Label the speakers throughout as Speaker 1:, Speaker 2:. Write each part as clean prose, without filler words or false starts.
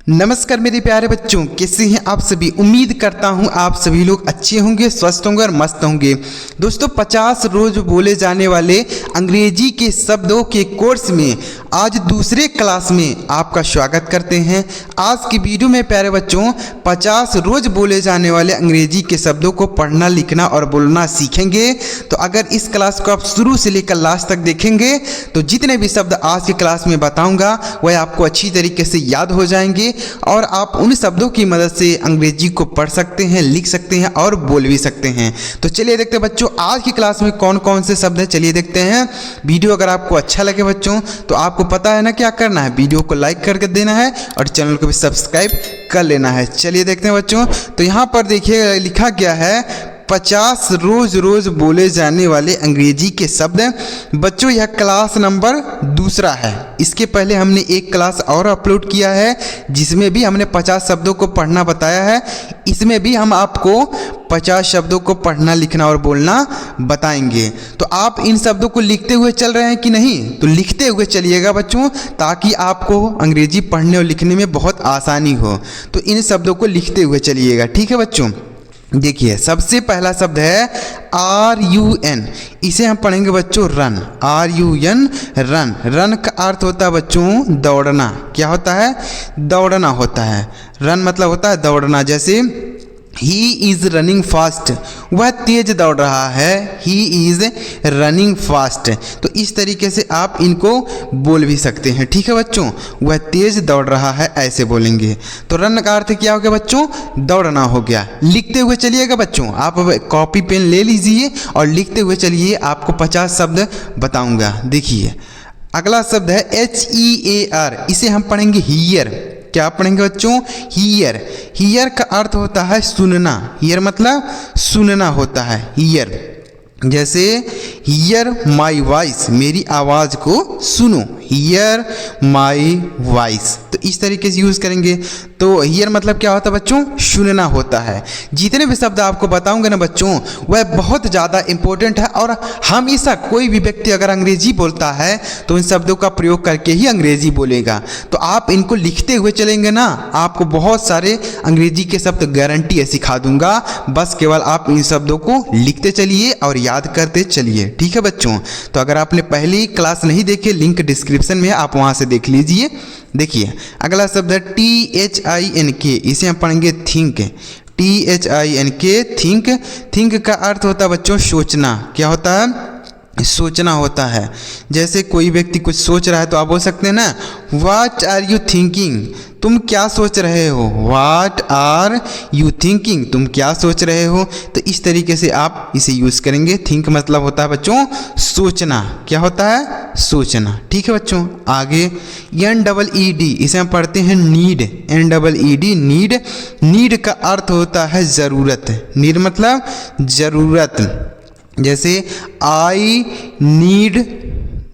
Speaker 1: नमस्कार मेरे प्यारे बच्चों, कैसे हैं आप सभी। उम्मीद करता हूं आप सभी लोग अच्छे होंगे, स्वस्थ होंगे और मस्त होंगे। दोस्तों 50 रोज बोले जाने वाले अंग्रेजी के शब्दों के कोर्स में आज दूसरे क्लास में आपका स्वागत करते हैं। आज की वीडियो में प्यारे बच्चों 50 रोज बोले जाने वाले अंग्रेजी के शब्दों को पढ़ना, लिखना और बोलना सीखेंगे। तो अगर इस क्लास को आप शुरू से लेकर लास्ट तक देखेंगे तो जितने भी शब्द आज की क्लास में बताऊंगा वह आपको अच्छी तरीके से याद हो जाएंगे और आप उन शब्दों की मदद से अंग्रेजी को पढ़ सकते हैं, लिख सकते हैं और बोल भी सकते हैं। तो चलिए देखते हैं बच्चों आज की क्लास में कौन कौन से शब्द हैं। चलिए देखते हैं। वीडियो अगर आपको अच्छा लगे बच्चों तो आपको पता है ना क्या करना है, वीडियो को लाइक करके देना है और चैनल को भी सब्सक्राइब कर लेना है। चलिए देखते हैं बच्चों। तो यहाँ पर देखिए लिखा गया है 50 रोज बोले जाने वाले अंग्रेजी के शब्द। बच्चों यह क्लास नंबर दूसरा है। इसके पहले हमने एक क्लास और अपलोड किया है जिसमें भी हमने 50 शब्दों को पढ़ना बताया है। इसमें भी हम आपको 50 शब्दों को पढ़ना, लिखना और बोलना बताएंगे। तो आप इन शब्दों को लिखते हुए चल रहे हैं कि नहीं? तो लिखते हुए चलिएगा बच्चों, ताकि आपको अंग्रेजी पढ़ने और लिखने में बहुत आसानी हो। तो इन शब्दों को लिखते हुए चलिएगा, ठीक है बच्चों। देखिए सबसे पहला शब्द है RUN। इसे हम पढ़ेंगे बच्चों रन। RUN run. रन का अर्थ होता है बच्चों दौड़ना। क्या होता है? दौड़ना होता है। रन मतलब होता है दौड़ना। जैसे ही इज़ रनिंग फास्ट, वह तेज दौड़ रहा है। He is running fast. तो इस तरीके से आप इनको बोल भी सकते हैं, ठीक है बच्चों। वह तेज दौड़ रहा है ऐसे बोलेंगे। तो रन का अर्थ क्या हो गया बच्चों? दौड़ना हो गया। लिखते हुए चलिएगा बच्चों, आप कॉपी पेन ले लीजिए और लिखते हुए चलिए। आपको 50 शब्द बताऊंगा। देखिए अगला शब्द है HEAR। इसे हम पढ़ेंगे हियर। क्या पढ़ेंगे बच्चों? हियर। हियर का अर्थ होता है सुनना। हियर मतलब सुनना होता है। हियर जैसे हियर माई वॉइस, मेरी आवाज़ को सुनो। Here my voice. तो इस तरीके से यूज़ करेंगे। तो हियर मतलब क्या होता है बच्चों? सुनना होता है। जितने भी शब्द आपको बताऊंगा ना बच्चों वह बहुत ज़्यादा इंपॉर्टेंट है और हमेशा कोई भी व्यक्ति अगर अंग्रेजी बोलता है तो इन शब्दों का प्रयोग करके ही अंग्रेजी बोलेगा। तो आप इनको लिखते हुए चलेंगे ना, आपको बहुत सारे अंग्रेजी के शब्द गारंटी है सिखा दूंगा। बस केवल आप इन शब्दों को लिखते चलिए और याद करते चलिए, ठीक है बच्चों। तो अगर आपने पहली क्लास नहीं देखी, लिंक डिस्क्रिप्शन में है, आप वहाँ से देख लीजिए। देखिए अगला शब्द है THINK। इसे हम पढ़ेंगे थिंक। THINK think. थिंक का अर्थ होता है बच्चों सोचना। क्या होता है? सोचना होता है। जैसे कोई व्यक्ति कुछ सोच रहा है तो आप बोल सकते हैं ना व्हाट आर यू थिंकिंग, तुम क्या सोच रहे हो। व्हाट आर यू थिंकिंग, तुम क्या सोच रहे हो। तो इस तरीके से आप इसे यूज़ करेंगे। थिंक मतलब होता है बच्चों सोचना। क्या होता है? सोचना, ठीक है बच्चों। आगे NEED। इसे हम पढ़ते हैं नीड। NEED need. नीड का अर्थ होता है ज़रूरत। नीड मतलब ज़रूरत। जैसे आई नीड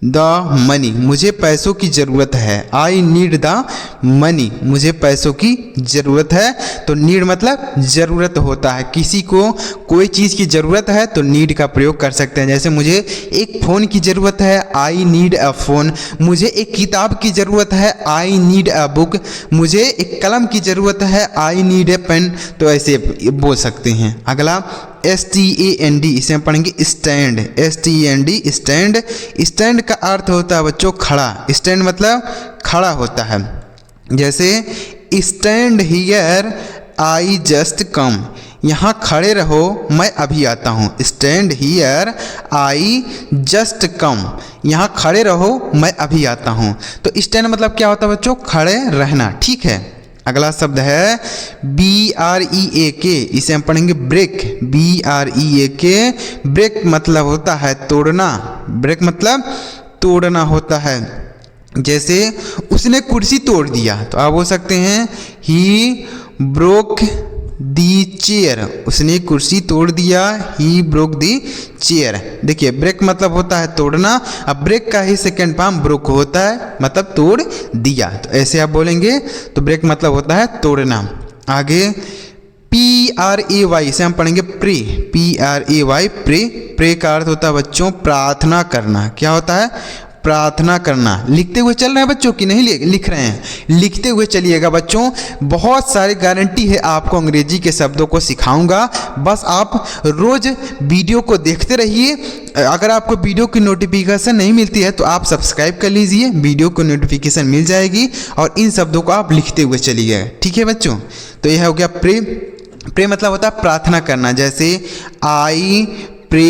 Speaker 1: द मनी, मुझे पैसों की ज़रूरत है। आई नीड द मनी, मुझे पैसों की ज़रूरत है। तो नीड मतलब ज़रूरत होता है। किसी को कोई चीज़ की ज़रूरत है तो नीड का प्रयोग कर सकते हैं। जैसे मुझे एक फ़ोन की ज़रूरत है, आई नीड अ फ़ोन। मुझे एक किताब की ज़रूरत है, आई नीड अ बुक। मुझे एक कलम की ज़रूरत है, आई नीड ए पेन। तो ऐसे बोल सकते हैं। अगला STAND। इसे हम पढ़ेंगे स्टैंड। STAND stand. स्टैंड का अर्थ होता है बच्चों खड़ा। स्टैंड मतलब खड़ा होता है। जैसे stand here I just come, यहाँ खड़े रहो मैं अभी आता हूँ। Stand here I just come, यहाँ खड़े रहो मैं अभी आता हूँ। तो स्टैंड मतलब क्या होता है बच्चों? खड़े रहना, ठीक है। अगला शब्द है BREAK। इसे हम पढ़ेंगे ब्रेक। BREAK ब्रेक मतलब होता है तोड़ना। ब्रेक मतलब तोड़ना होता है। जैसे उसने कुर्सी तोड़ दिया तो आप बोल सकते हैं ही ब्रोक दी चेयर। उसने कुर्सी तोड़ दिया, ही ब्रोक दी चेयर। देखिए ब्रेक मतलब होता है तोड़ना। अब ब्रेक का ही सेकेंड फॉर्म ब्रोक होता है, मतलब तोड़ दिया। तो ऐसे आप बोलेंगे। तो ब्रेक मतलब होता है तोड़ना। आगे PRAY। इसे हम पढ़ेंगे प्रे। PRAY pray. प्रे का अर्थ होता है बच्चों प्रार्थना करना। क्या होता है? प्रार्थना करना। लिखते हुए चल रहे हैं बच्चों कि नहीं लिख रहे हैं? लिखते हुए चलिएगा बच्चों। बहुत सारी गारंटी है आपको अंग्रेजी के शब्दों को सिखाऊंगा। बस आप रोज वीडियो को देखते रहिए। अगर आपको वीडियो की नोटिफिकेशन नहीं मिलती है तो आप सब्सक्राइब कर लीजिए, वीडियो को नोटिफिकेशन मिल जाएगी और इन शब्दों को आप लिखते हुए चलिए। ठीक है बच्चों? तो यह हो गया प्रे। प्रे मतलब होता है प्रार्थना करना। जैसे आई प्रे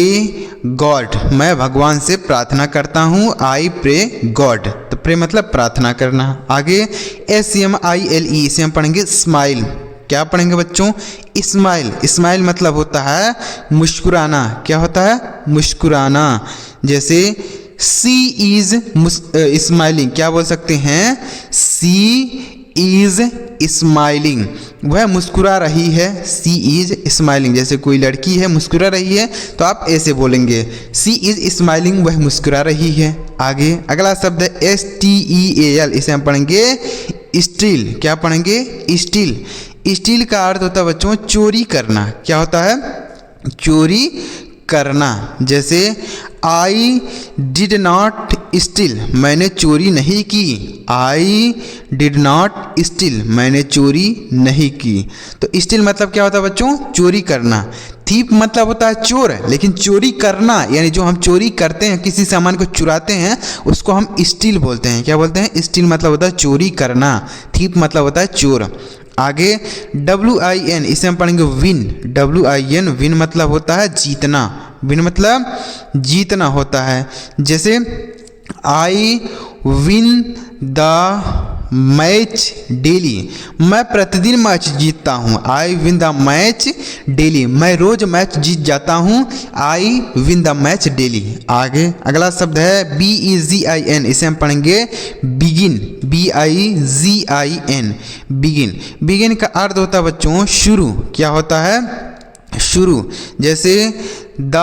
Speaker 1: गॉड, मैं भगवान से प्रार्थना करता हूँ। I pray God. तो प्रे मतलब प्रार्थना करना। आगे SMILE, इसे हम पढ़ेंगे स्माइल। क्या पढ़ेंगे बच्चों? स्माइल। स्माइल मतलब होता है मुस्कुराना। क्या होता है? मुस्कुराना। जैसे सी इज स्माइलिंग, क्या बोल सकते हैं? सी इज स्माइलिंग, वह मुस्कुरा रही है। सी इज स्माइलिंग। जैसे कोई लड़की है मुस्कुरा रही है तो आप ऐसे बोलेंगे सी इज स्माइलिंग, वह मुस्कुरा रही है। आगे अगला शब्द है STEAL, इसे हम पढ़ेंगे स्टील। क्या पढ़ेंगे? स्टील। स्टील का अर्थ होता है बच्चों चोरी करना। क्या होता है? चोरी करना। जैसे आई डिड नॉट स्टील, मैंने चोरी नहीं की। आई डिड नॉट स्टील, मैंने चोरी नहीं की। तो स्टील मतलब क्या होता है बच्चों? चोरी करना। थीप मतलब होता है चोर, लेकिन चोरी करना यानी जो हम चोरी करते हैं, किसी सामान को चुराते हैं, उसको हम स्टील बोलते हैं। क्या बोलते हैं? स्टील मतलब होता है चोरी करना। थीप मतलब होता है चोर। आगे WIN, इसे हम पढ़ेंगे विन। WIN, विन मतलब होता है जीतना। विन मतलब जीतना होता है। जैसे I win the match daily, मैं प्रतिदिन मैच जीतता हूँ। I win the match daily, मैं रोज मैच जीत जाता हूँ। I win the match daily. आगे अगला शब्द है BEGIN, इसे हम पढ़ेंगे बिगिन। BIGIN, begin. बिगिन का अर्थ होता है बच्चों शुरू। क्या होता है? शुरू। जैसे द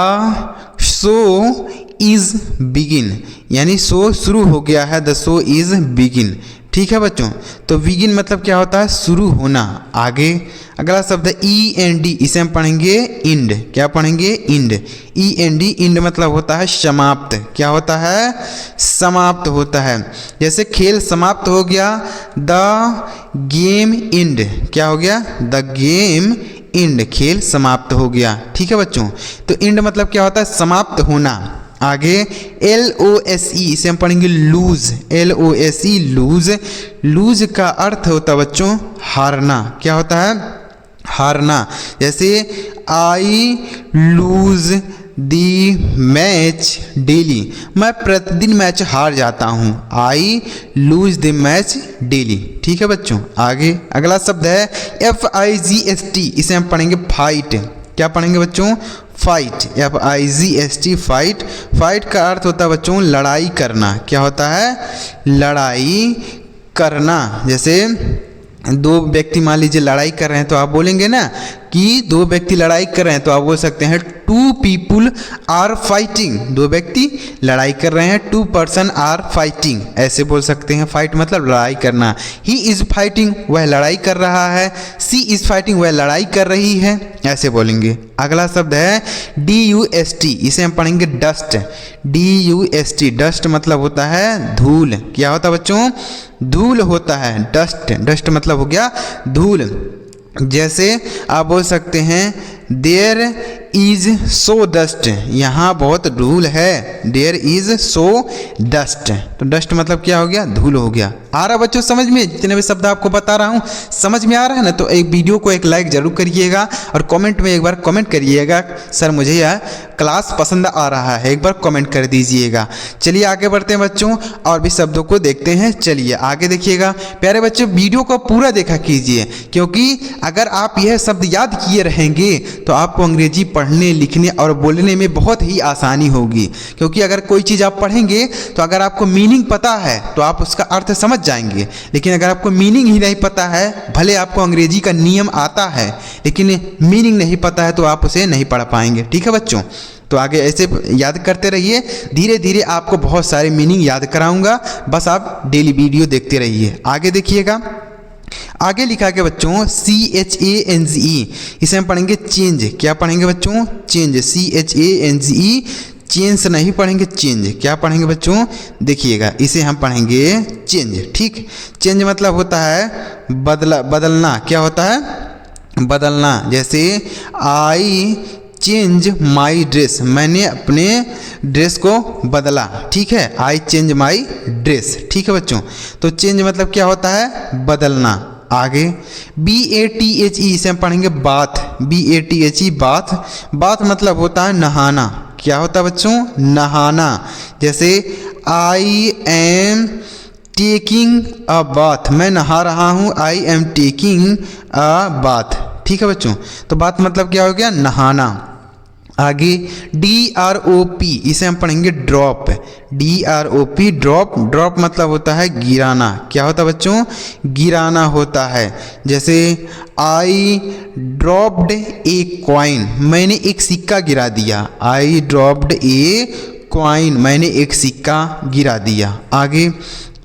Speaker 1: शो इज बिगिन, यानी शो शुरू हो गया है। The show is begin. ठीक है बच्चों? तो बिगिन मतलब क्या होता है? शुरू होना। आगे अगला शब्द है END, इसे हम पढ़ेंगे इंड। क्या पढ़ेंगे? इंड। END, इंड मतलब होता है समाप्त। क्या होता है? समाप्त होता है। जैसे खेल समाप्त हो गया, द गेम इंड। क्या हो गया? द गेम इंड, खेल समाप्त हो गया। ठीक है बच्चों? तो इंड मतलब क्या होता है? समाप्त होना। आगे LOSE, इसे हम पढ़ेंगे लूज। LOSE, loose. लूज का अर्थ होता है बच्चों हारना। क्या होता है? हारना। जैसे I lose the match daily, मैं प्रतिदिन मैच हार जाता हूँ। I lose the match daily. ठीक है बच्चों? आगे अगला शब्द है FIGST, इसे हम पढ़ेंगे फाइट। क्या पढ़ेंगे बच्चों? फाइट। FIGST, fight. फाइट का अर्थ होता है बच्चों लड़ाई करना। क्या होता है? लड़ाई करना। जैसे दो व्यक्ति मान लीजिए लड़ाई कर रहे हैं तो आप बोलेंगे ना कि दो व्यक्ति लड़ाई कर रहे हैं, तो आप बोल सकते हैं 2 people आर फाइटिंग। दो व्यक्ति लड़ाई कर रहे हैं, 2 person आर फाइटिंग, ऐसे बोल सकते हैं। फाइट मतलब लड़ाई करना। ही इज फाइटिंग, वह लड़ाई कर रहा है। सी इज फाइटिंग, वह लड़ाई कर रही है, ऐसे बोलेंगे। अगला शब्द है DUST, इसे हम पढ़ेंगे डस्ट। DUST, डस्ट मतलब होता है धूल। क्या होता है बच्चों? धूल होता है डस्ट। डस्ट मतलब हो गया धूल। जैसे आप बोल सकते हैं देयर इज सो डस्ट, यहाँ बहुत धूल है। देयर इज सो डस्ट, तो डस्ट मतलब क्या हो गया? धूल हो गया। आ रहा बच्चों समझ में? जितने भी शब्द आपको बता रहा हूँ समझ में आ रहा है ना? तो एक वीडियो को एक लाइक जरूर करिएगा और कमेंट में एक बार कमेंट करिएगा, सर मुझे यह क्लास पसंद आ रहा है, एक बार कमेंट कर दीजिएगा। चलिए आगे बढ़ते हैं बच्चों और भी शब्दों को देखते हैं। चलिए आगे देखिएगा प्यारे बच्चों, वीडियो को पूरा देखा कीजिए, क्योंकि अगर आप यह शब्द याद किए रहेंगे तो आपको अंग्रेजी पढ़ने लिखने और बोलने में बहुत ही आसानी होगी। क्योंकि अगर कोई चीज़ आप पढ़ेंगे तो अगर आपको मीनिंग पता है तो आप उसका अर्थ समझ जाएंगे, लेकिन अगर आपको मीनिंग ही नहीं पता है, भले आपको अंग्रेजी का नियम आता है लेकिन मीनिंग नहीं पता है तो आप उसे नहीं पढ़ पाएंगे। ठीक है बच्चों? तो आगे ऐसे याद करते रहिए, धीरे धीरे आपको बहुत सारे मीनिंग याद कराऊंगा, बस आप डेली वीडियो देखते रहिए। आगे देखिएगा, आगे लिखा के बच्चों CHANGE, इसे हम पढ़ेंगे चेंज। क्या पढ़ेंगे बच्चों? चेंज। CHANGE, चेंज नहीं पढ़ेंगे, चेंज। क्या पढ़ेंगे बच्चों, देखिएगा इसे हम पढ़ेंगे चेंज। ठीक, चेंज मतलब होता है बदलना। क्या होता है, बदलना। जैसे आई चेंज माई ड्रेस, मैंने अपने ड्रेस को बदला। ठीक है, आई चेंज माई ड्रेस। ठीक है बच्चों, तो चेंज मतलब क्या होता है, बदलना। आगे BATHE, इसे हम पढ़ेंगे बाथ। BATHE बाथ, बाथ मतलब होता है नहाना। क्या होता है बच्चों, नहाना। जैसे I am taking a bath, मैं नहा रहा हूँ, I am taking a bath. ठीक है बच्चों, तो बात मतलब क्या हो गया, नहाना। आगे DROP, इसे हम पढ़ेंगे ड्रॉप। DROP ड्रॉप, ड्रॉप मतलब होता है गिराना। क्या होता है बच्चों, गिराना होता है। जैसे आई ड्रॉप्ड ए कॉइन, मैंने एक सिक्का गिरा दिया। आई ड्रॉप्ड ए कॉइन, मैंने एक सिक्का गिरा दिया। आगे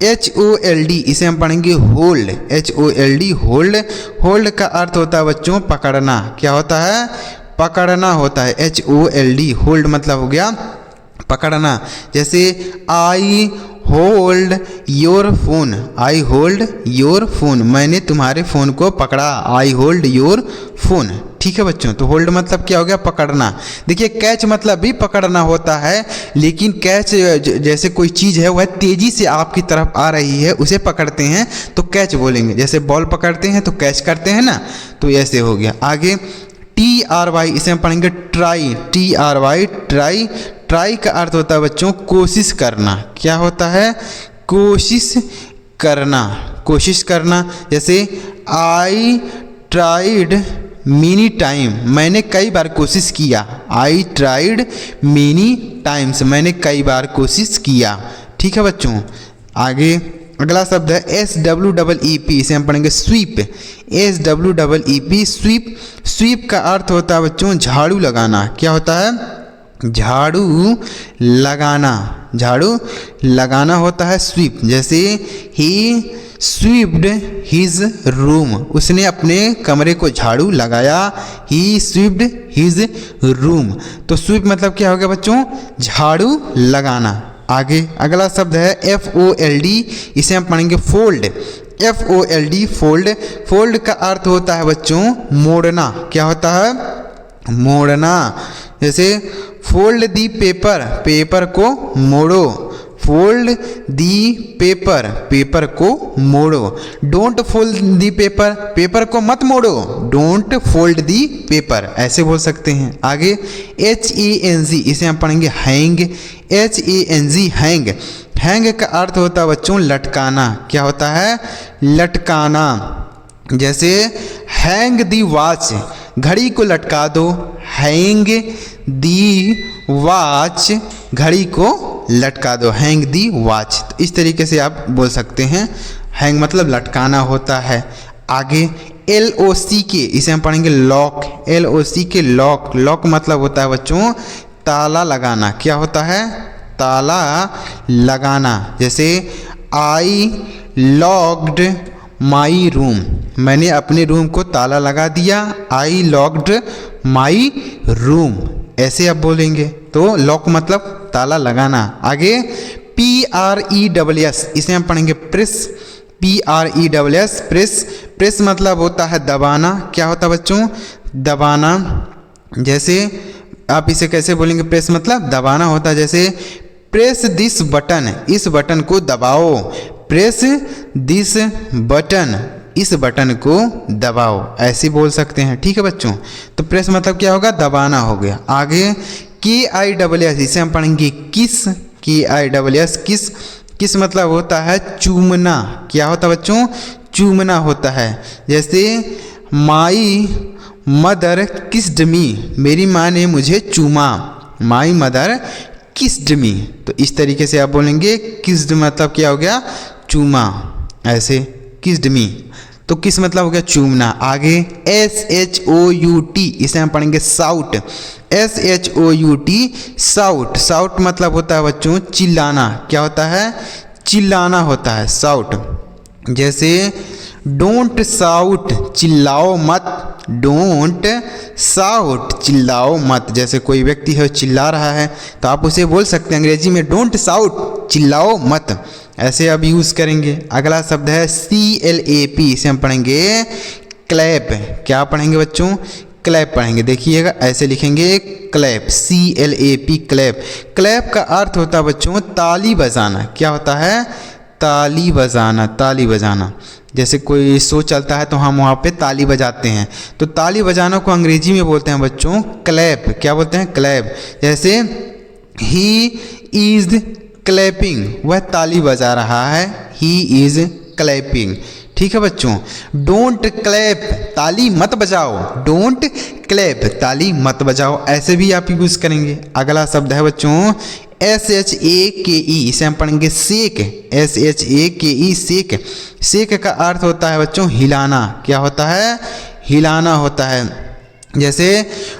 Speaker 1: HOLD, इसे हम पढ़ेंगे होल्ड। HOLD होल्ड, होल्ड का अर्थ होता है बच्चों पकड़ना। क्या होता है, पकड़ना होता है। HOLD होल्ड मतलब हो गया पकड़ना। जैसे I hold your phone, I hold your phone, मैंने तुम्हारे फ़ोन को पकड़ा। I hold your phone. ठीक है बच्चों, तो होल्ड मतलब क्या हो गया, पकड़ना। देखिए कैच मतलब भी पकड़ना होता है, लेकिन कैच जैसे कोई चीज़ है वह तेज़ी से आपकी तरफ आ रही है, उसे पकड़ते हैं तो कैच बोलेंगे। जैसे बॉल पकड़ते हैं तो कैच करते हैं ना, तो ऐसे हो गया। आगे TRY, इसे हम पढ़ेंगे ट्राई। TRY ट्राई, ट्राई का अर्थ होता है बच्चों कोशिश करना। क्या होता है, कोशिश करना, कोशिश करना। जैसे आई ट्राइड मेनी टाइम, मैंने कई बार कोशिश किया। आई ट्राइड मेनी टाइम्स, मैंने कई बार कोशिश किया। ठीक है बच्चों, आगे अगला शब्द है SWEEP, इसे हम पढ़ेंगे स्वीप। SWEEP स्वीप, स्वीप का अर्थ होता है बच्चों झाड़ू लगाना। क्या होता है, झाड़ू लगाना, झाड़ू लगाना होता है स्वीप। जैसे ही स्वीप्ड हिज रूम, उसने अपने कमरे को झाड़ू लगाया। ही स्वीप्ड हिज रूम, तो स्वीप मतलब क्या हो गया बच्चों, झाड़ू लगाना। आगे अगला शब्द है FOLD, इसे हम पढ़ेंगे फोल्ड। FOLD फोल्ड, फोल्ड का अर्थ होता है बच्चों मोड़ना। क्या होता है, मोड़ना। जैसे फोल्ड दी पेपर, पेपर को मोड़ो। फोल्ड दी पेपर, पेपर को मोड़ो। Don't fold the paper, paper को मत मोड़ो। डोंट फोल्ड दी पेपर, ऐसे बोल सकते हैं। आगे HANG, इसे हम पढ़ेंगे हैंग। HANG हैंग, हैंग का अर्थ होता है बच्चों लटकाना। क्या होता है, लटकाना। जैसे हैंग दी वॉच, घड़ी को लटका दो। हैंग दी वॉच, घड़ी को लटका दो। हैंग दी वॉच, तो इस तरीके से आप बोल सकते हैं। हैंग मतलब लटकाना होता है। आगे LOCK, इसे हम पढ़ेंगे लॉक। LOCK लॉक, लॉक मतलब होता है बच्चों ताला लगाना। क्या होता है, ताला लगाना। जैसे आई लॉक्ड माई रूम, मैंने अपने रूम को ताला लगा दिया। आई लॉक्ड माई रूम, ऐसे आप बोलेंगे। तो लॉक मतलब ताला लगाना। आगे PRESS, इसे हम पढ़ेंगे प्रेस। PRESS प्रेस, प्रेस मतलब होता है दबाना। क्या होता है बच्चों, दबाना। जैसे आप इसे कैसे बोलेंगे, प्रेस मतलब दबाना होता है। जैसे प्रेस दिस बटन, इस बटन को दबाओ। प्रेस दिस बटन, इस बटन को दबाओ, ऐसे बोल सकते हैं। ठीक है बच्चों, तो प्रेस मतलब क्या होगा, दबाना हो गया। आगे KISS, इसे हम पढ़ेंगे किस। KISS किस, किस मतलब होता है चूमना। क्या होता है बच्चों, चूमना होता है। जैसे माई मदर किस्ड मी, मेरी माँ ने मुझे चूमा। माई मदर किस्ड मी, तो इस तरीके से आप बोलेंगे किस्ड मतलब क्या हो गया, चूमा। ऐसे किस्ड मी, तो किस मतलब हो गया चूमना। आगे SHOUT, इसे हम पढ़ेंगे साउट। SHOUT साउट, साउट मतलब होता है बच्चों चिल्लाना। क्या होता है, चिल्लाना होता है साउट। जैसे डोंट साउट, चिल्लाओ मत, डोंट साउट, चिल्लाओ मत। जैसे कोई व्यक्ति है चिल्ला रहा है तो आप उसे बोल सकते हैं अंग्रेजी में डोंट साउट, चिल्लाओ मत, ऐसे अब यूज़ करेंगे। अगला शब्द है CLAP, इसे हम पढ़ेंगे क्लैप। क्या पढ़ेंगे बच्चों? क्लैप पढ़ेंगे। देखिएगा ऐसे लिखेंगे क्लैप, CLAP क्लैप। क्लैप का अर्थ होता है बच्चों ताली बजाना। क्या होता है? ताली बजाना, ताली बजाना। जैसे कोई शो चलता है तो हम वहाँ पे ताली बजाते हैं, तो ताली बजाना को अंग्रेजी में बोलते हैं बच्चों क्लैप। क्या बोलते हैं? क्लैप। जैसे ही इज़ क्लैपिंग, वह ताली बजा रहा है, ही इज़ क्लैपिंग। ठीक है बच्चों। डोंट क्लैप, ताली मत बजाओ, डोंट क्लैप, ताली मत बजाओ, ऐसे भी आप यूज़ करेंगे। अगला शब्द है बच्चों SHAKE, इसे हम पढ़ेंगे शेक, SHAKE शेक। शेक का अर्थ होता है बच्चों हिलाना। क्या होता है? हिलाना होता है। जैसे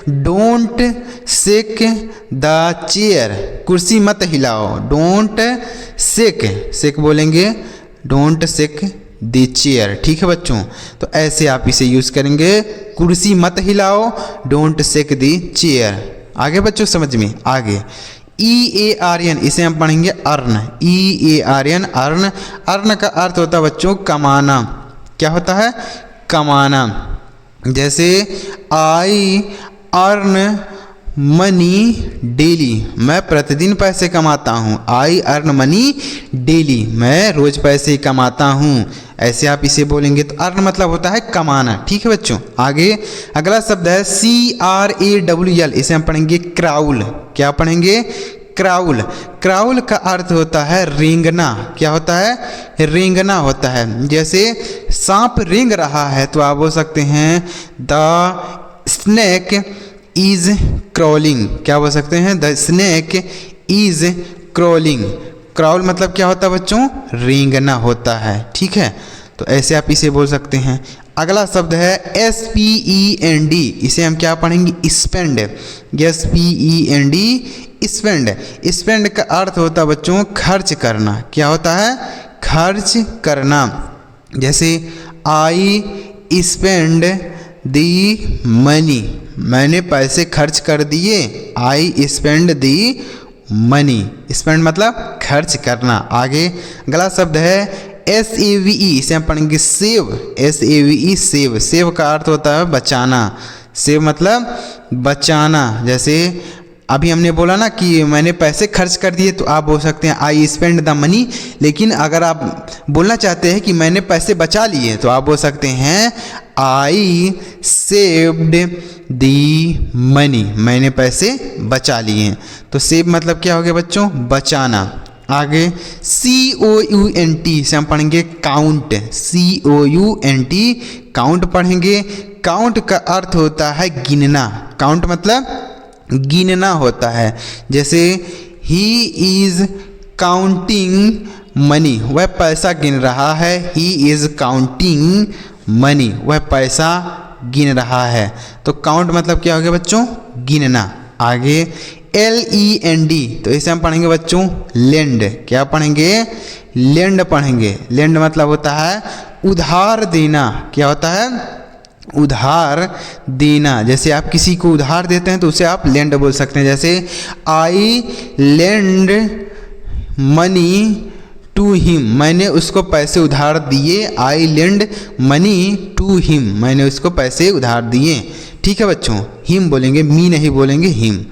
Speaker 1: डोंट शेक द चेयर, कुर्सी मत हिलाओ, डोंट शेक, शेक बोलेंगे डोंट शेक द चेयर। ठीक है बच्चों, तो ऐसे आप इसे यूज़ करेंगे, कुर्सी मत हिलाओ, डोंट शेक द चेयर। आगे बच्चों समझ में आगे। EARN, इसे हम पढ़ेंगे अर्न, EARN अर्न। अर्न का अर्थ होता है बच्चों कमाना। क्या होता है? कमाना। जैसे आई अर्न मनी डेली, मैं प्रतिदिन पैसे कमाता हूँ, आई अर्न मनी डेली, मैं रोज़ पैसे कमाता हूँ, ऐसे आप इसे बोलेंगे। तो अर्न मतलब होता है कमाना। ठीक है बच्चों। आगे अगला शब्द है CRAWL, इसे हम पढ़ेंगे क्राउल। क्या पढ़ेंगे? क्राउल। क्राउल का अर्थ होता है रेंगना। क्या होता है? रेंगना होता है। जैसे सांप रेंग रहा है तो आप बोल सकते हैं द स्नेक इज क्रॉलिंग। क्या बोल सकते हैं? The snake is crawling. Crawl मतलब क्या होता है बच्चों? रेंगना होता है। ठीक है, तो ऐसे आप इसे बोल सकते हैं। अगला शब्द है SPEND, इसे हम क्या पढ़ेंगे? Spend, SPEND spend. स्पेंड का अर्थ होता है बच्चों खर्च करना। क्या होता है? खर्च करना। जैसे आई स्पेंड दी मनी, मैंने पैसे खर्च कर दिए, I spend the money. Spend मतलब खर्च करना। आगे अगला शब्द है SAVE, इसे हम पढ़ेंगे सेव, SAVE सेव। सेव का अर्थ होता है बचाना, सेव मतलब बचाना। जैसे अभी हमने बोला ना कि मैंने पैसे खर्च कर दिए, तो आप बोल सकते हैं आई स्पेंड द मनी। लेकिन अगर आप बोलना चाहते हैं कि मैंने पैसे बचा लिए, तो आप बोल सकते हैं आई सेव्ड दी मनी, मैंने पैसे बचा लिए। तो सेव मतलब क्या हो गया बच्चों? बचाना। आगे COUNT, से हम पढ़ेंगे काउंट, COUNT काउंट पढ़ेंगे। काउंट का अर्थ होता है गिनना। काउंट मतलब गिनना होता है। जैसे ही इज़ काउंटिंग मनी, वह पैसा गिन रहा है, ही इज़ काउंटिंग मनी, वह पैसा गिन रहा है। तो काउंट मतलब क्या हो गया बच्चों? गिनना। आगे LEND, तो इसे हम पढ़ेंगे बच्चों लेंड। क्या पढ़ेंगे? लेंड पढ़ेंगे। लेंड मतलब होता है उधार देना। क्या होता है? उधार देना। जैसे आप किसी को उधार देते हैं तो उसे आप लेंड बोल सकते हैं। जैसे आई लेंड मनी टू हिम, मैंने उसको पैसे उधार दिए, आई लेंड मनी टू हिम, मैंने उसको पैसे उधार दिए। ठीक है बच्चों, हिम बोलेंगे, मी नहीं बोलेंगे, हिम।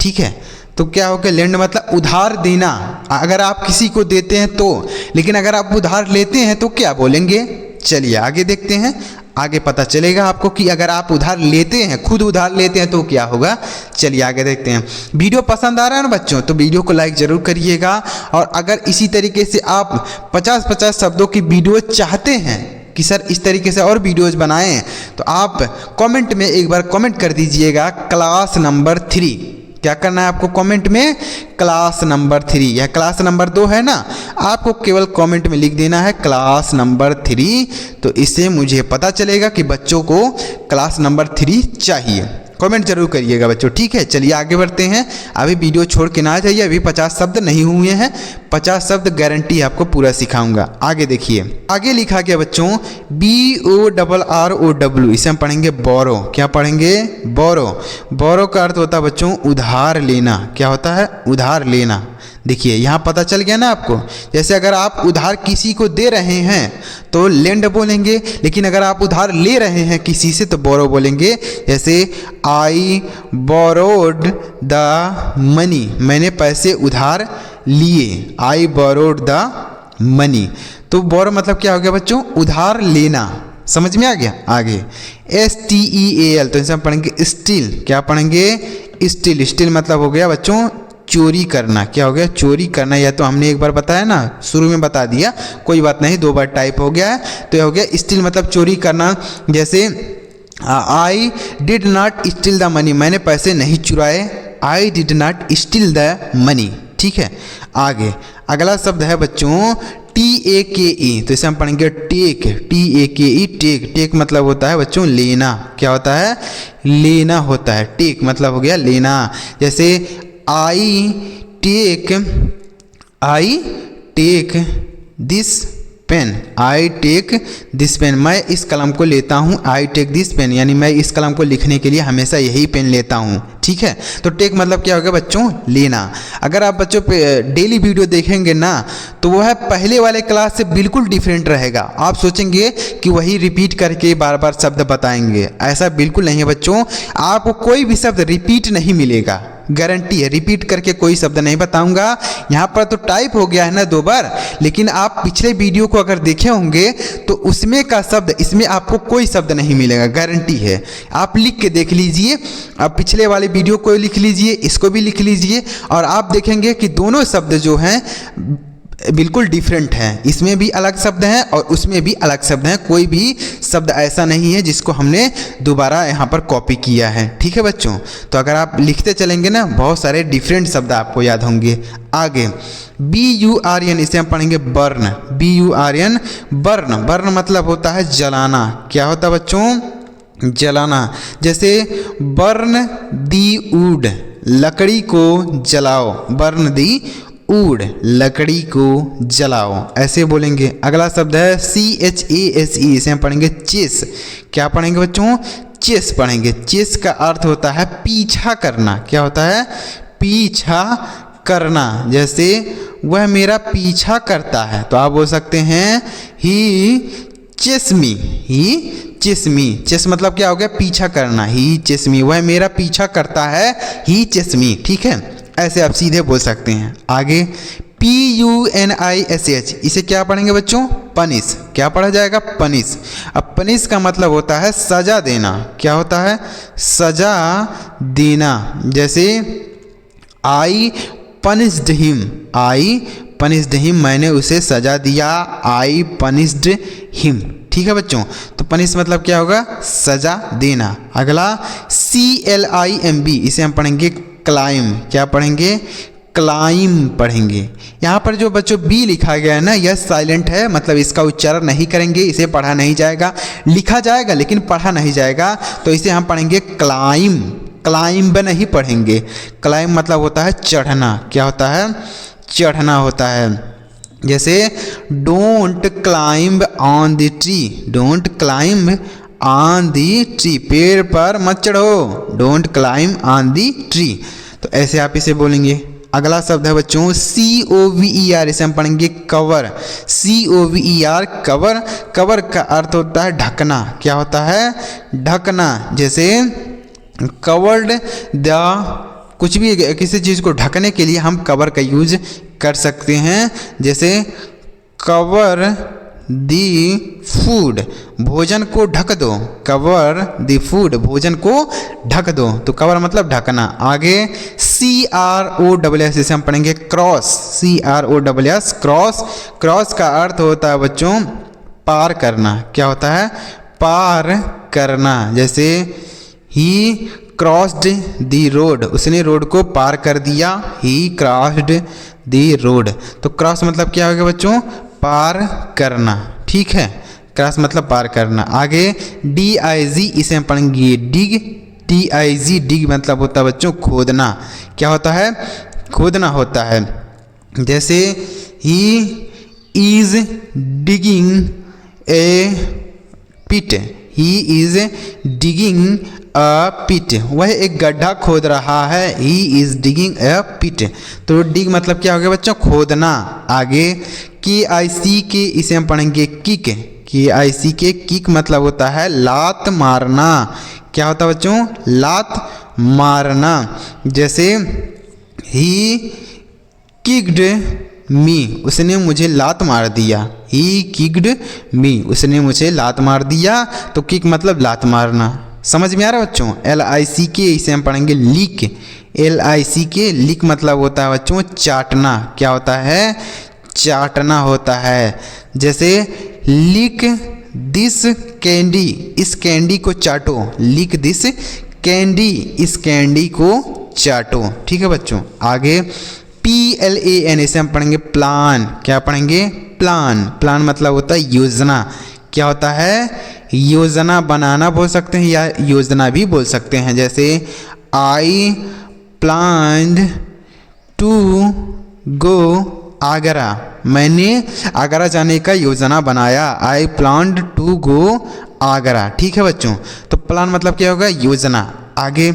Speaker 1: ठीक है, तो क्या हो गया? लेंड मतलब उधार देना, अगर आप किसी को देते हैं तो। लेकिन अगर आप उधार लेते हैं तो क्या बोलेंगे? चलिए आगे देखते हैं, आगे पता चलेगा आपको कि अगर आप उधार लेते हैं, खुद उधार लेते हैं तो क्या होगा। चलिए आगे देखते हैं। वीडियो पसंद आ रहा है ना बच्चों, तो वीडियो को लाइक ज़रूर करिएगा। और अगर इसी तरीके से आप 50-50 शब्दों की वीडियो चाहते हैं कि सर इस तरीके से और वीडियोज़ बनाएं, तो आप कमेंट में एक बार कमेंट कर दीजिएगा क्लास नंबर 3। क्या करना है आपको कमेंट में? Class number 3। यह क्लास नंबर 2 है ना, आपको केवल कमेंट में लिख देना है क्लास नंबर 3। तो इससे मुझे पता चलेगा कि बच्चों को क्लास नंबर 3 चाहिए। कमेंट जरूर करिएगा बच्चों, ठीक है। चलिए आगे बढ़ते हैं, अभी वीडियो छोड़ के ना जाइए, अभी 50 शब्द नहीं हुए हैं, 50 शब्द गारंटी आपको पूरा सिखाऊंगा। आगे देखिए, आगे लिखा गया बच्चों BORROW, इसे हम पढ़ेंगे बोरो। क्या पढ़ेंगे? बोरो। बोरो का अर्थ होता है बच्चों उधार लेना। क्या होता है? उधार लेना। देखिए यहाँ पता चल गया ना आपको। जैसे अगर आप उधार किसी को दे रहे हैं तो लेंड बोलेंगे, लेकिन अगर आप उधार ले रहे हैं किसी से तो बोरो बोलेंगे। जैसे आई बोरोड द मनी, मैंने पैसे उधार लिए। I borrowed the money. तो बोरो मतलब क्या हो गया बच्चों? उधार लेना। समझ में आ गया? आगे STEAL, तो इसे हम पढ़ेंगे स्टील। क्या पढ़ेंगे? स्टील। स्टील मतलब हो गया बच्चों चोरी करना। क्या हो गया? चोरी करना। या तो हमने एक बार बताया ना, शुरू में बता दिया, कोई बात नहीं, 2 बार टाइप हो गया है। तो यह हो गया स्टील मतलब चोरी करना। जैसे I did not steel the money, मैंने पैसे नहीं चुराए। I did not steel the money. ठीक है। आगे अगला शब्द है बच्चों TAKE, तो इसे हम पढ़ेंगे टेक। TAKE take. टेक मतलब होता है बच्चों लेना। क्या होता है? लेना होता है। टेक मतलब हो गया लेना। जैसे I take this pen. I take this pen, मैं इस कलम को लेता हूँ। आई टेक दिस पेन यानी मैं इस कलम को लिखने के लिए हमेशा यही पेन लेता हूँ। ठीक है। तो टेक मतलब क्या होगा बच्चों? लेना। अगर आप बच्चों पे डेली वीडियो देखेंगे ना तो वो है पहले वाले क्लास से बिल्कुल डिफरेंट रहेगा। आप सोचेंगे कि वही रिपीट करके बार बार शब्द बताएंगे, ऐसा बिल्कुल नहीं है बच्चों। आपको कोई भी शब्द रिपीट नहीं मिलेगा, गारंटी है। रिपीट करके कोई शब्द नहीं बताऊंगा। यहाँ पर तो टाइप हो गया है ना 2 बार, लेकिन आप पिछले वीडियो को अगर देखे होंगे तो उसमें का शब्द इसमें आपको कोई शब्द नहीं मिलेगा, गारंटी है। आप लिख के देख लीजिए, आप पिछले वाले वीडियो को लिख लीजिए, इसको भी लिख लीजिए, और आप देखेंगे कि दोनों शब्द जो हैं बिल्कुल डिफरेंट हैं। इसमें भी अलग शब्द हैं और उसमें भी अलग शब्द हैं। कोई भी शब्द ऐसा नहीं है जिसको हमने दोबारा यहाँ पर कॉपी किया है। ठीक है बच्चों। तो अगर आप लिखते चलेंगे ना बहुत सारे डिफरेंट शब्द आपको याद होंगे। आगे BURN, इसे हम पढ़ेंगे बर्न। BURN burn. बर्न मतलब होता है जलाना। क्या होता है बच्चों? जलाना। जैसे बर्न दी वुड, लकड़ी को जलाओ। बर्न दी वुड, लकड़ी को जलाओ, ऐसे बोलेंगे। अगला शब्द है CHASE, इसे हम पढ़ेंगे चेस। क्या पढ़ेंगे बच्चों? चेस पढ़ेंगे। चेस का अर्थ होता है पीछा करना। क्या होता है? पीछा करना। जैसे वह मेरा पीछा करता है तो आप बोल सकते हैं ही चेस मी। ही चेस मी। चेस मतलब क्या हो गया? पीछा करना। ही चेस मी, वह मेरा पीछा करता है। ही चेस मी। ठीक है, ऐसे आप सीधे बोल सकते हैं। आगे PUNISH, इसे क्या पढ़ेंगे बच्चों? पनिश। क्या पढ़ा जाएगा? पनिश। अब पनिश का मतलब होता है सजा देना। क्या होता है? सजा देना। जैसे आई पनिश्ड हिम। आई पनिश्ड हिम, मैंने उसे सजा दिया। आई पनिश्ड हिम। ठीक है बच्चों। तो पनिश मतलब क्या होगा? सजा देना। अगला CLIMB, इसे हम पढ़ेंगे क्लाइम। क्या पढ़ेंगे? क्लाइम पढ़ेंगे। यहाँ पर जो बच्चों बी लिखा गया है ना, यह साइलेंट है, मतलब इसका उच्चारण नहीं करेंगे, इसे पढ़ा नहीं जाएगा। लिखा जाएगा लेकिन पढ़ा नहीं जाएगा, तो इसे हम पढ़ेंगे क्लाइम। क्लाइंब नहीं पढ़ेंगे। क्लाइम मतलब होता है चढ़ना। क्या होता है? चढ़ना होता है। जैसे don't climb on the tree. Don't climb on the tree, पेड़ पर मत चढ़ो। Don't climb on the tree. तो ऐसे आप इसे बोलेंगे। अगला शब्द है बच्चों COVER, इसे हम पढ़ेंगे कवर। COVER cover. कवर का अर्थ होता है ढकना। क्या होता है? ढकना। जैसे कवर्ड द, कुछ भी किसी चीज़ को ढकने के लिए हम कवर का यूज कर सकते हैं। जैसे कवर दी फूड, भोजन को ढक दो। कवर दी फूड, भोजन को ढक दो। तो कवर मतलब ढकना। आगे CROSS, इसे हम पढ़ेंगे क्रॉस। CROSS cross. क्रॉस का अर्थ होता है बच्चों पार करना। क्या होता है? पार करना। जैसे ही क्रॉस्ड दी रोड, उसने रोड को पार कर दिया। ही क्रॉस्ड दी रोड। तो क्रॉस मतलब क्या हो गया बच्चों? पार करना। ठीक है, क्रॉस मतलब पार करना। आगे DIG, इसे हम पढ़ेंगे डिग। DIG, डिग मतलब होता है बच्चों खोदना। क्या होता है? खोदना होता है। जैसे he is digging a pit, he is digging a pit, वह एक गड्ढा खोद रहा है। He is digging a pit. तो डिग मतलब क्या हो गया बच्चों? खोदना। आगे KIC, इसे हम पढ़ेंगे किक। KIC, किक मतलब होता है लात मारना। क्या होता है बच्चों? लात मारना। जैसे ही किक्ड मी, उसने मुझे लात मार दिया। ही किक्ड मी, उसने मुझे लात मार दिया। तो किक मतलब लात मारना। समझ में आ रहा है बच्चों? LICK, इसे हम पढ़ेंगे लीक। LICK, लीक मतलब होता है बच्चों चाटना। क्या होता है? चाटना होता है। जैसे लिक दिस कैंडी, इस कैंडी को चाटो। लिक दिस कैंडी, इस कैंडी को चाटो। ठीक है बच्चों। आगे PLAN, इसे हम पढ़ेंगे प्लान। क्या पढ़ेंगे? प्लान। प्लान मतलब होता है योजना। क्या होता है? योजना बनाना बोल सकते हैं या योजना भी बोल सकते हैं। जैसे आई प्लान्ड टू गो आगरा, मैंने आगरा जाने का योजना बनाया। आई प्लान्ड टू गो आगरा। ठीक है बच्चों। तो प्लान मतलब क्या होगा? योजना। आगे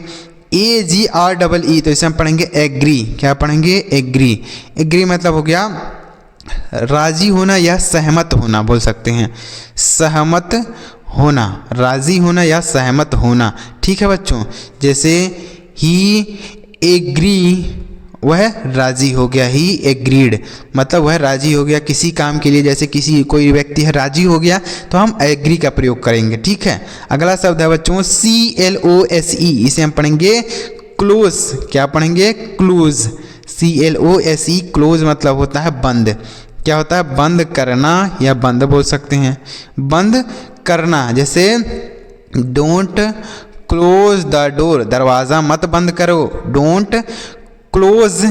Speaker 1: AGREE, तो इसे हम पढ़ेंगे एग्री। क्या पढ़ेंगे? एग्री। एग्री मतलब हो गया राजी होना या सहमत होना बोल सकते हैं। सहमत होना, राजी होना या सहमत होना। ठीक है बच्चों। जैसे ही एग्री, वह राजी हो गया। ही एग्रीड मतलब वह राजी हो गया किसी काम के लिए। जैसे किसी कोई व्यक्ति है राजी हो गया तो हम एग्री का प्रयोग करेंगे। ठीक है। अगला शब्द है बच्चों CLOSE, इसे हम पढ़ेंगे क्लोज। क्या पढ़ेंगे? क्लोज। CLOSE, क्लोज मतलब होता है बंद। क्या होता है? बंद करना या बंद बोल सकते हैं। बंद करना। जैसे डोंट क्लोज द डोर, दरवाज़ा मत बंद करो। डोंट क्लोज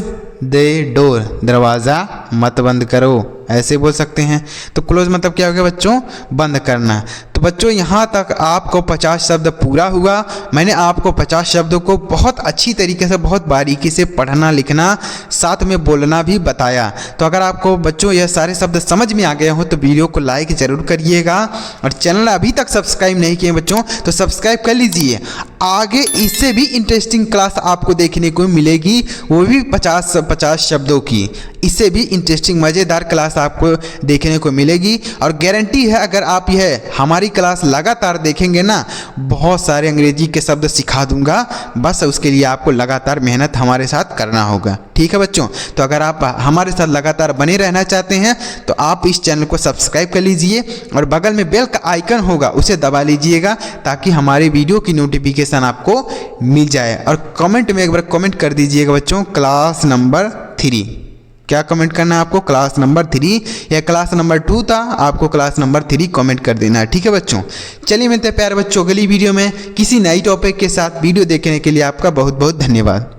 Speaker 1: द डोर, दरवाज़ा मत बंद करो, ऐसे बोल सकते हैं। तो क्लोज मतलब क्या हो गया बच्चों? बंद करना। तो बच्चों यहाँ तक आपको 50 शब्द पूरा हुआ। मैंने आपको 50 शब्दों को बहुत अच्छी तरीके से, बहुत बारीकी से पढ़ना, लिखना, साथ में बोलना भी बताया। तो अगर आपको बच्चों यह सारे शब्द समझ में आ गए हो तो वीडियो को लाइक ज़रूर करिएगा। और चैनल अभी तक सब्सक्राइब नहीं किए बच्चों तो सब्सक्राइब कर लीजिए। आगे इससे भी इंटरेस्टिंग क्लास आपको देखने को मिलेगी, वो भी 50 शब्दों की। इससे भी इंटरेस्टिंग मज़ेदार क्लास आपको देखने को मिलेगी। और गारंटी है अगर आप यह हमारी क्लास लगातार देखेंगे ना, बहुत सारे अंग्रेजी के शब्द सिखा दूंगा। बस उसके लिए आपको लगातार मेहनत हमारे साथ करना होगा। ठीक है बच्चों। तो अगर आप हमारे साथ लगातार बने रहना चाहते हैं तो आप इस चैनल को सब्सक्राइब कर लीजिए और बगल में बेल का आइकन होगा उसे दबा लीजिएगा ताकि हमारे वीडियो की नोटिफिकेशन आपको मिल जाए। और कमेंट में एक बार कमेंट कर दीजिएगा बच्चों क्लास नंबर 3। क्या कमेंट करना है आपको? क्लास नंबर 3 या क्लास नंबर 2 था, आपको क्लास नंबर 3 कमेंट कर देना है। ठीक है बच्चों। चलिए मिलते हैं प्यारे बच्चों अगली वीडियो में किसी नई टॉपिक के साथ। वीडियो देखने के लिए आपका बहुत बहुत धन्यवाद।